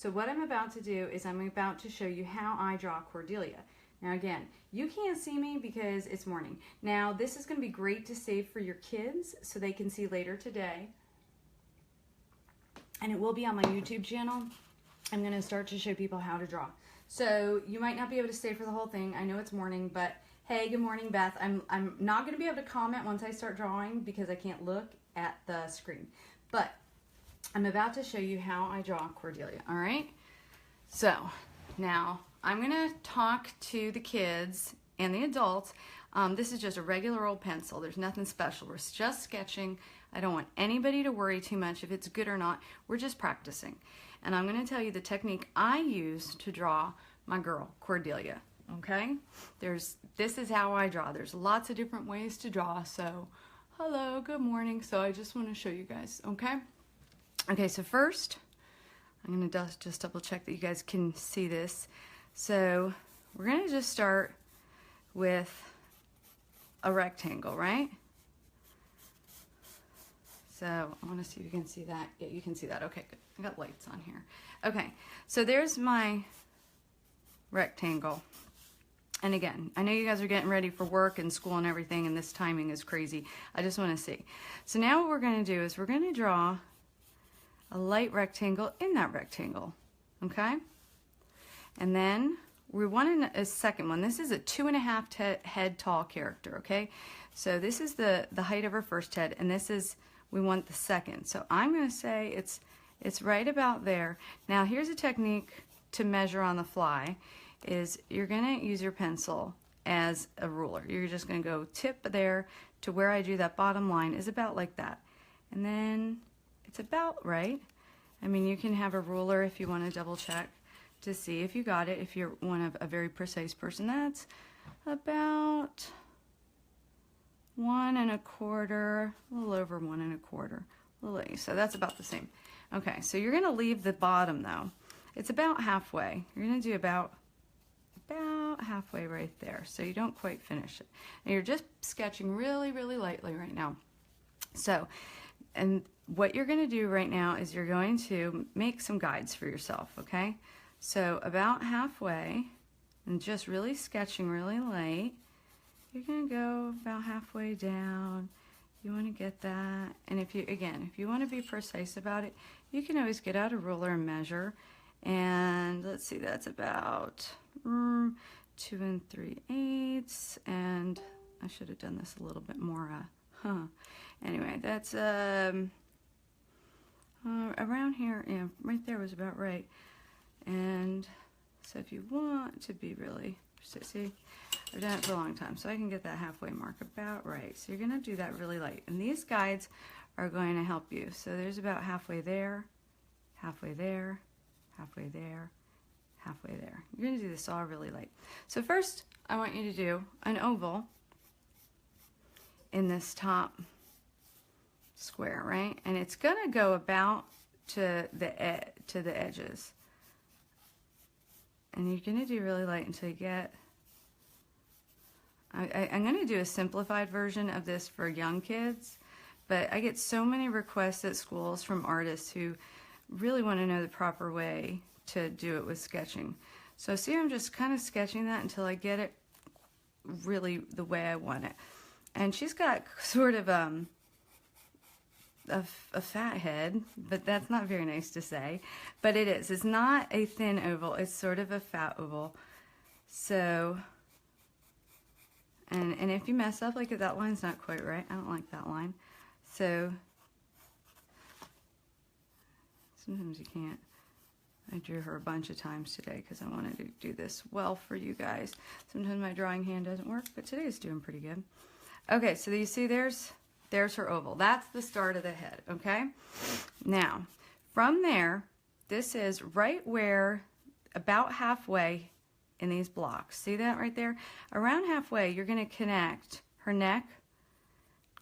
So what I'm about to do is I'm about to show you how I draw Cordelia. Now again, you can't see me because it's morning. Now this is going to be great to save for your kids so they can see later today. And it will be on my YouTube channel. I'm going to start to show people how to draw. So you might not be able to stay for the whole thing. I know it's morning, but hey, good morning, Beth. I'm not going to be able to comment once I start drawing because I can't look at the screen. But I'm about to show you how I draw Cordelia, all right? So now I'm going to talk to the kids and the adults. This is just a regular old pencil. There's nothing special. We're just sketching. I don't want anybody to worry too much if it's good or not. We're just practicing. And I'm going to tell you the technique I use to draw my girl, Cordelia, okay? This is how I draw. There's lots of different ways to draw, so hello, good morning. So I just want to show you guys, okay? Okay, so first, I'm going to just double check that you guys can see this. So we're going to just start with a rectangle, right? So I want to see if you can see that. Yeah, you can see that. Okay, good. I got lights on here. Okay, so there's my rectangle. And again, I know you guys are getting ready for work and school and everything, and this timing is crazy. I just want to see. So now what we're going to do is we're going to draw a light rectangle in that rectangle, okay? And then we want a second one. This is a 2.5 head tall character, okay? So this is the height of her first head, and this is, we want the second. So I'm going to say it's right about there. Now here's a technique to measure on the fly, is you're going to use your pencil as a ruler. You're just going to go tip there to where I drew that bottom line is about like that. And then it's about right. I mean, you can have a ruler if you want to double check to see if you got it. If you're a very precise person, that's about 1 1/4, a little over 1 1/4. So that's about the same. Okay, so you're going to leave the bottom though. It's about halfway. You're going to do about halfway right there, so you don't quite finish it. And you're just sketching really, really lightly right now. So, and what you're going to do right now is you're going to make some guides for yourself, okay? So about halfway, and just really sketching really light, you're going to go about halfway down. You want to get that. And if you want to be precise about it, you can always get out a ruler and measure. And let's see, that's about 2 3/8. And I should have done this a little bit more. Anyway, that's around here. Yeah, right there was about right. And so if you want to be really, see, I've done it for a long time, so I can get that halfway mark about right. So you're going to do that really light. And these guides are going to help you. So there's about halfway there, halfway there, halfway there, halfway there. You're going to do this all really light. So first, I want you to do an oval in this top square, right? And it's going to go about to the edges. And you're going to do really light until you get... I'm going to do a simplified version of this for young kids, but I get so many requests at schools from artists who really want to know the proper way to do it with sketching. So see, I'm just kind of sketching that until I get it really the way I want it. And she's got sort of a fat head, but that's not very nice to say. But it is. It's not a thin oval. It's sort of a fat oval. So, and if you mess up, like if that line's not quite right, I don't like that line. So, sometimes you can't. I drew her a bunch of times today because I wanted to do this well for you guys. Sometimes my drawing hand doesn't work, but today is doing pretty good. Okay, so you see there's her oval. That's the start of the head, okay? Now, from there, this is right where, about halfway in these blocks. See that right there? Around halfway, you're going to connect her neck,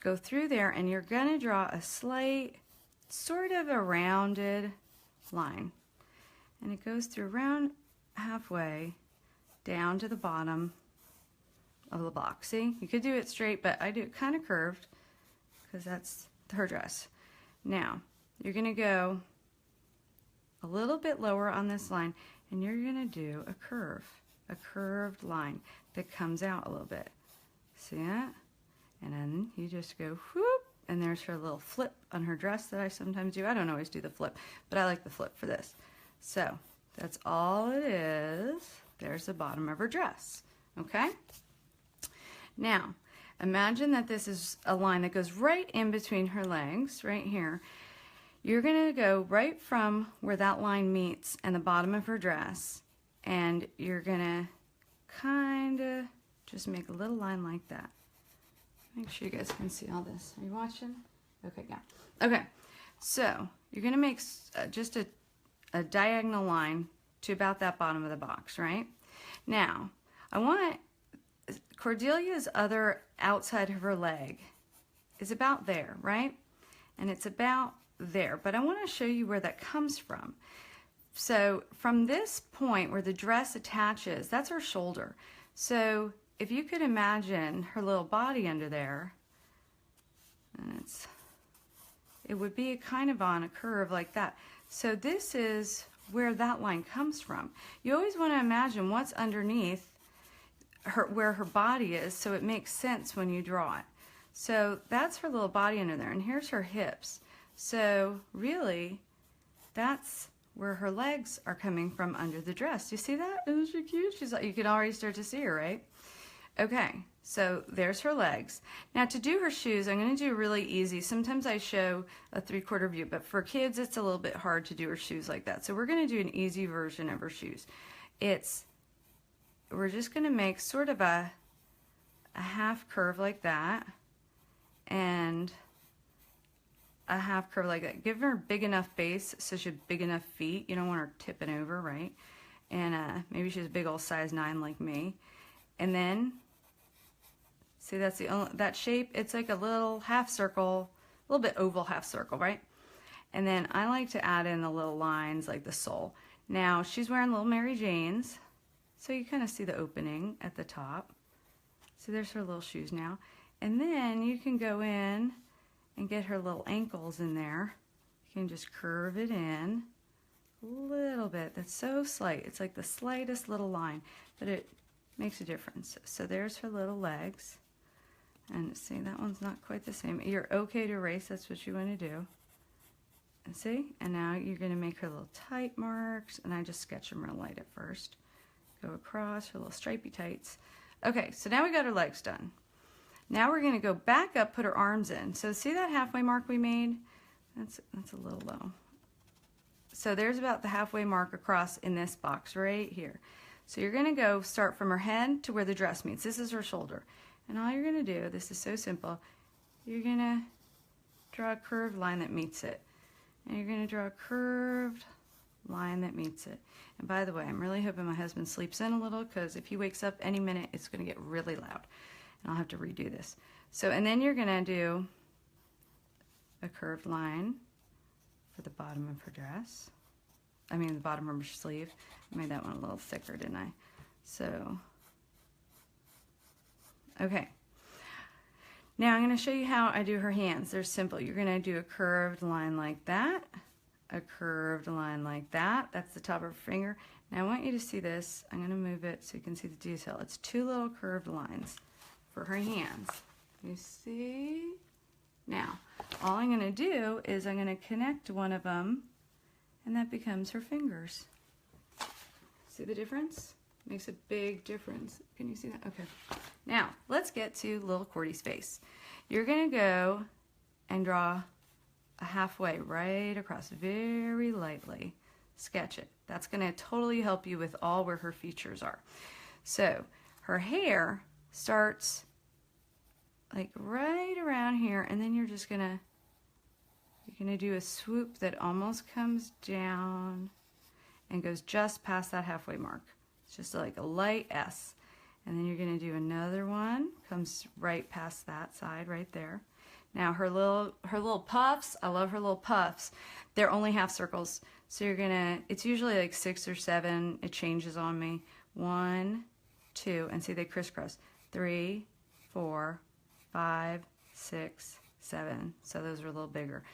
go through there, and you're going to draw a slight, sort of a rounded line. And it goes through around halfway down to the bottom of the block. See, you could do it straight, but I do it kind of curved because that's her dress. Now, you're going to go a little bit lower on this line, and you're going to do a curved line that comes out a little bit. See it? And then you just go whoop, and there's her little flip on her dress that I sometimes do. I don't always do the flip, but I like the flip for this. So that's all it is. There's the bottom of her dress. Okay? Now, imagine that this is a line that goes right in between her legs, right here. You're going to go right from where that line meets and the bottom of her dress, and you're going to kind of just make a little line like that. Make sure you guys can see all this. Are you watching? Okay, yeah. Okay, so you're going to make just a diagonal line to about that bottom of the box, right? Now, I want Cordelia's other outside of her leg is about there, right? And it's about there, but I want to show you where that comes from. So from this point where the dress attaches, that's her shoulder. So if you could imagine her little body under there, and it would be kind of on a curve like that. So this is where that line comes from. You always want to imagine what's underneath her, where her body is, so it makes sense when you draw it. So that's her little body under there, and here's her hips. So really, that's where her legs are coming from under the dress. You see that? Isn't she cute? She's like, you can already start to see her, right? Okay, so there's her legs. Now to do her shoes, I'm going to do really easy. Sometimes I show a 3/4 view, but for kids it's a little bit hard to do her shoes like that. So we're going to do an easy version of her shoes. We're just going to make sort of a half curve like that, and a half curve like that. Give her a big enough base so she has big enough feet. You don't want her tipping over, right? And maybe she's a big old size 9 like me. And then, see, that's the only, that shape, it's like a little half circle, a little bit oval half circle, right? And then I like to add in the little lines like the sole. Now, she's wearing little Mary Janes, so you kind of see the opening at the top. So there's her little shoes now. And then you can go in and get her little ankles in there. You can just curve it in a little bit. That's so slight. It's like the slightest little line, but it makes a difference. So there's her little legs. And see, that one's not quite the same. You're okay to erase. That's what you want to do. And see? And now you're going to make her little tight marks. And I just sketch them real light at first. Go across her little stripey tights. Okay, so now we got her legs done. Now we're going to go back up, put her arms in. So see that halfway mark we made? That's a little low. So there's about the halfway mark across in this box right here. So you're going to go start from her head to where the dress meets. This is her shoulder. And all you're going to do, this is so simple, you're going to draw a curved line that meets it. And you're going to draw a curved line that meets it. And by the way, I'm really hoping my husband sleeps in a little, because if he wakes up any minute, it's going to get really loud. And I'll have to redo this. So, and then you're going to do a curved line for the bottom of her dress. I mean the bottom of her sleeve. I made that one a little thicker, didn't I? So, okay. Now I'm going to show you how I do her hands. They're simple. You're going to do a curved line like that, a curved line like that. That's the top of her finger. Now I want you to see this. I'm going to move it so you can see the detail. It's 2 little curved lines for her hands. You see? Now, all I'm going to do is I'm going to connect one of them, and that becomes her fingers. See the difference? Makes a big difference. Can you see that? Okay. Now, let's get to little Cordie's face. You're going to go and draw a halfway right across very lightly. Sketch it. That's going to totally help you with all where her features are. So, her hair starts like right around here, and then you're gonna do a swoop that almost comes down and goes just past that halfway mark. It's just like a light S. And then you're gonna do another one, comes right past that side right there. Now her little puffs, I love her little puffs. They're only half circles. So you're gonna, it's usually like 6 or 7. It changes on me. 1, 2, and see they crisscross. 3, 4, 5, 6, 7. So those are a little bigger.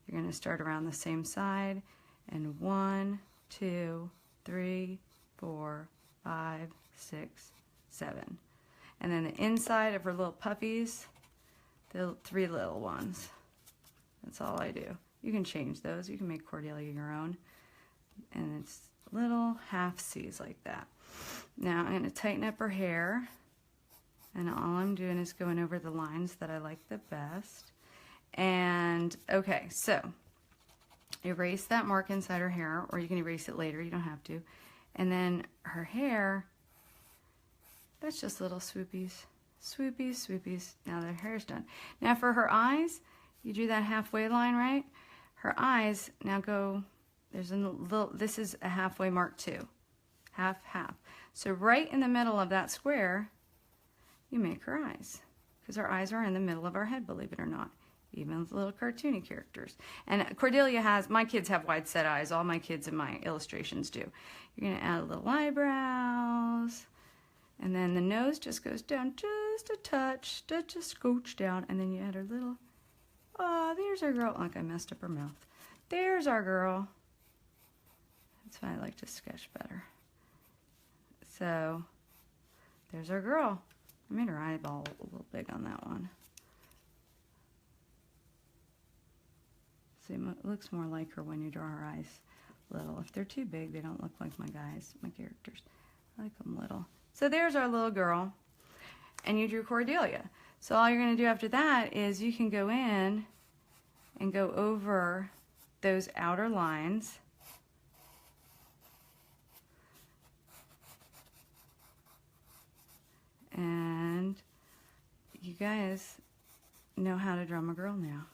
You're going to start around the same side, And 1, 2, 3, 4, 5, 6, 7. And then the inside of her little puppies, the 3 little ones. That's all I do. You can change those. You can make Cordelia your own. And it's little half C's like that. Now I'm going to tighten up her hair. And all I'm doing is going over the lines that I like the best. And okay, so erase that mark inside her hair, or you can erase it later, you don't have to. And then her hair, that's just little swoopies, swoopies, swoopies. Now the hair's done. Now for her eyes, you do that halfway line, right? Her eyes, now go, there's a little, this is a halfway mark too. Half, half. So right in the middle of that square, you make her eyes. Because our eyes are in the middle of our head, believe it or not. Even with little cartoony characters. And Cordelia has, my kids have wide set eyes. All my kids in my illustrations do. You're going to add little eyebrows. And then the nose just goes down just a touch. Just a scooch down. And then you add her little, oh, there's our girl. Like I messed up her mouth. There's our girl. That's why I like to sketch better. So, there's our girl. I made her eyeball a little big on that one. See, it looks more like her when you draw her eyes little. If they're too big, they don't look like my guys, my characters. I like them little. So there's our little girl. And you drew Cordelia. So all you're going to do after that is you can go in and go over those outer lines. And you guys know how to draw my girl now.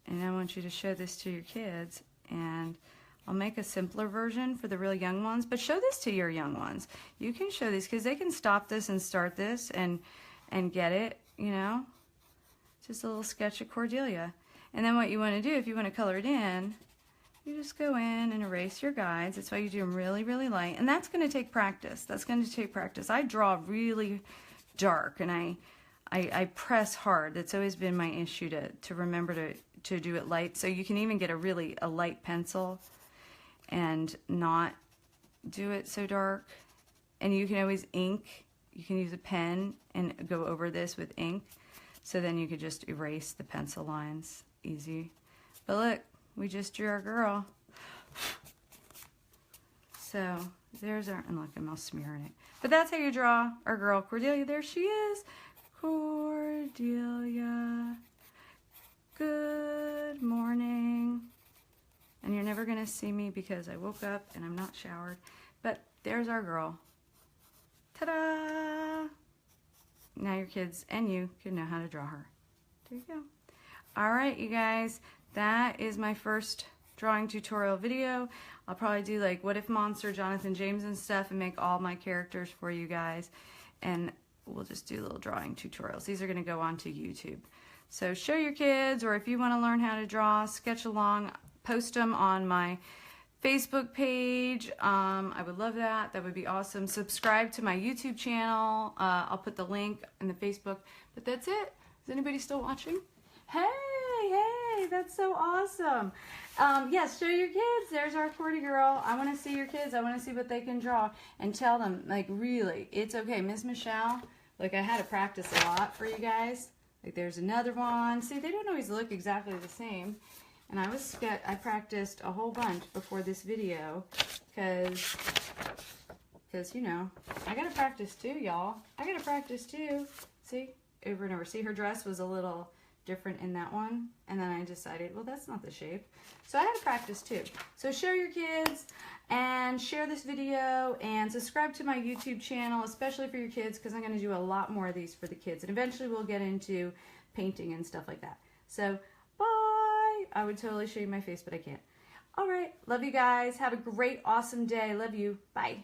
And I want you to show this to your kids, and I'll make a simpler version for the real young ones, but show this to your young ones. You can show these because they can stop this and start this and get it, you know. Just a little sketch of Cordelia. And then what you want to do, if you want to color it in, you just go in and erase your guides. That's why you do them really, really light. And that's going to take practice. That's going to take practice. I draw really dark, and I press hard. That's always been my issue to remember to do it light. So you can even get a light pencil and not do it so dark. And you can always ink. You can use a pen and go over this with ink. So then you could just erase the pencil lines easy. But look, we just drew our girl. So there's our, and look, I'm all smearing it. But that's how you draw our girl, Cordelia. There she is. Cordelia. Good morning. And you're never going to see me because I woke up and I'm not showered. But there's our girl. Ta-da! Now your kids and you can know how to draw her. There you go. All right, you guys. That is my first drawing tutorial video. I'll probably do like What If Monster, Jonathan James and stuff, and make all my characters for you guys. And we'll just do little drawing tutorials. These are going to go onto YouTube. So show your kids, or if you want to learn how to draw, sketch along, post them on my Facebook page. I would love that. That would be awesome. Subscribe to my YouTube channel. I'll put the link in the Facebook. But that's it. Is anybody still watching? Hey, that's so awesome. Yes, show your kids. There's our Cordy girl. I want to see your kids. I want to see what they can draw. And tell them, like, really, it's okay. Miss Michelle, like, I had to practice a lot for you guys. Like, there's another one. See, they don't always look exactly the same. And I practiced a whole bunch before this video because you know, I got to practice too, y'all. I got to practice too. See, over and over. See, her dress was a little different in that one. And then I decided, well, that's not the shape. So I had to practice too. So share your kids and share this video and subscribe to my YouTube channel, especially for your kids, because I'm going to do a lot more of these for the kids. And eventually we'll get into painting and stuff like that. So, bye. I would totally show you my face, but I can't. All right. Love you guys. Have a great, awesome day. Love you. Bye.